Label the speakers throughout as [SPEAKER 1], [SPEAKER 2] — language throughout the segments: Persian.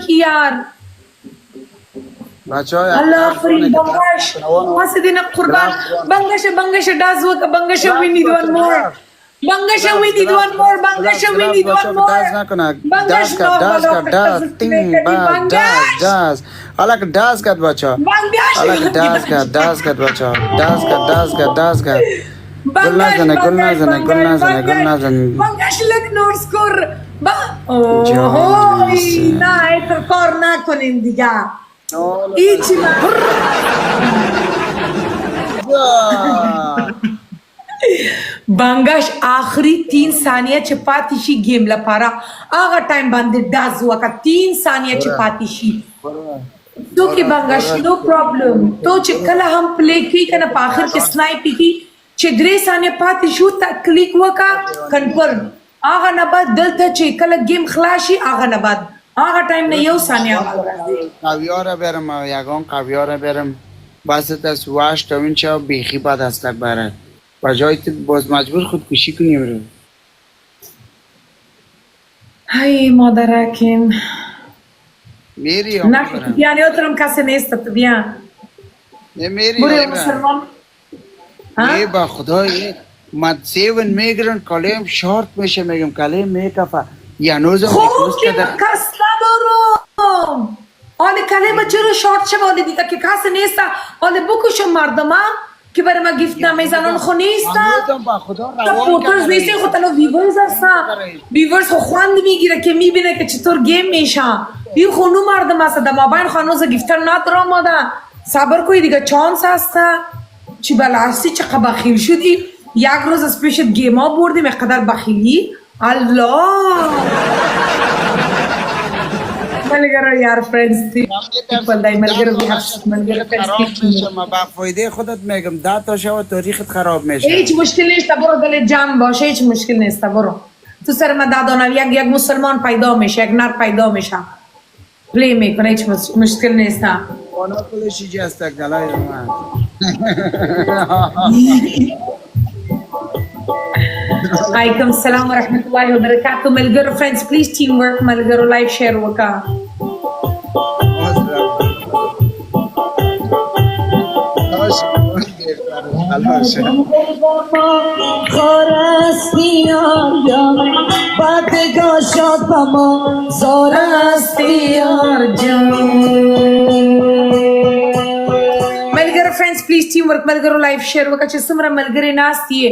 [SPEAKER 1] کی یار
[SPEAKER 2] بچه‌ها
[SPEAKER 1] الله آفرین بنگش حسدین قربان بنگش داز وکا بنگش we need one more بنگش we need one more بنگش we need one more
[SPEAKER 2] داز نکنه داز کرد داز تینگ داز حالا که داز کرد بچه‌ها حالا که داز کرد بچه‌ها داز کرد گل نزنه
[SPEAKER 1] بنگش لک نور سکور اوه نه کار نکنین دیگه ایچی بنگش آخری 3 ثانیه چه پاتی شي گیم لپاره هغه ټایم باندې داز وکړه 3 ثانیه چې پاتی شي تو کې بنگش نو پرابلم تو چې کله هم پلی کی کنه په اخر کې سنایپ کی چې 3 ثانیه پاتی شو تا کلیک وکړه کنفرم هغه نه بعد دلته چې کله گیم خلاصي هغه نه بعد هغه ټایم نه یو ثانیه
[SPEAKER 2] کاویار برم یگان کاویار برم واسط از واش تا این چه بیخی بد هستک برد و جای تو باز مجبور خودکشی کنی برو
[SPEAKER 1] های مادرکیم
[SPEAKER 2] میری
[SPEAKER 1] نه بیانی otrăm casă nestă بیا
[SPEAKER 2] میری
[SPEAKER 1] بوره مسلمان
[SPEAKER 2] ای با خدای من 7 میگرن کلیم شارت میشه میگم کلیم میکفه یا نوزم
[SPEAKER 1] خوب که کس ندارم آن کلمه چرا شارت شد آن دیگه که کس نیست آن بکشم مردم که برای ما گیفت نمیزنن خو نیست تا فوتوز نیستی خود تنو ویورز هستن ویورز خو خواند میگیره که میبینه که چطور گیم میشه بی خونو مردم هست در مابین خانوز گیفتر ندارم ماده صبر کوی دیگه چانس هست چی بلاستی چقدر بخیل شدی یک روز از پیشت گیم ها بردیم اقدر بخیلی الله ملګرو یار فرندز دی خپل دای ملګرو به ملګرو فرندز
[SPEAKER 2] ما با فایده خودت میگم دا تا شو تاریخت خراب میشه
[SPEAKER 1] هیچ مشکل نیست برو دل جمع باشه هیچ مشکل نیست برو تو سر ما دادن یک مسلمان پیدا میشه یک نر پیدا میشه پلی میکنه هیچ مشکل نیست
[SPEAKER 2] اونا کلشی جستک دلای من
[SPEAKER 1] عليكم السلام ورحمة الله وبركاته ملګرو فرندز پلیز ټیم ورک ملګرو لایک شیر وکا ملګرو فرندز پلیز ټیم ورک ملګرو لایک شیر وکا چې څومره ملګری ناستي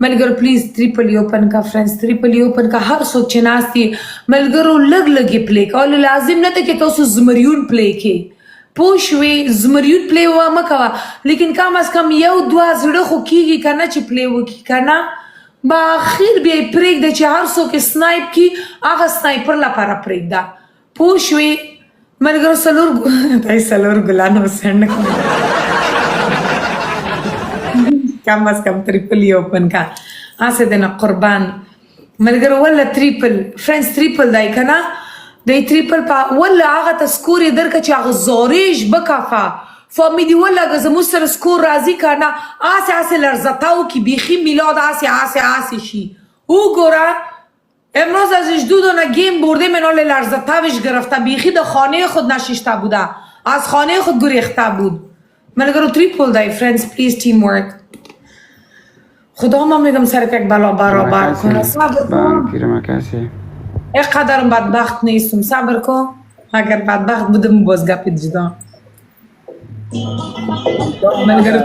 [SPEAKER 1] ملګرو پلیز ټریپل اوپن کا فرندز ټریپل اوپن کا هر څوک چې ناستي ملګرو لګ لګي پلی کول لازم نه ته کې تاسو زمریون پلی کې پوښوي زمریون پلی و ما کوا لیکن کم از کم یو دوا زړه خو کیږي کنه چې پلی وکي کنه با اخر بیا پریک د چې هر څوک سنایپ کی هغه سنایپر لپاره پریک دا پوښوي ملګرو سلور ګلانو سند کم از کم ट्रिपल اوپن کا اسه دنا قربان ملګرو ولا ट्रिपल فرندز ट्रिपल دای کنه دای ट्रिपल پا ولا هغه تسکور درکه چې هغه زوریش بکافا فامیدی ولا غزمو سر سکور راضی کنه اسه لرزتاو کی بیخی میلاد اسه شی او گورا امروز ازش دو دونه گیم برده منال لرزتاوش گرفته بیخی د خانه خود نشسته بوده از خانه خود گریخته بود ملګرو ट्रिपल دای فرندز پلیز ټیم ورک خدا ما میگم سرت یک بلا برابر کنه صبر کن اقدرم بدبخت نیستم صبر کن اگر بدبخت بودم باز گپت جدا ملګرو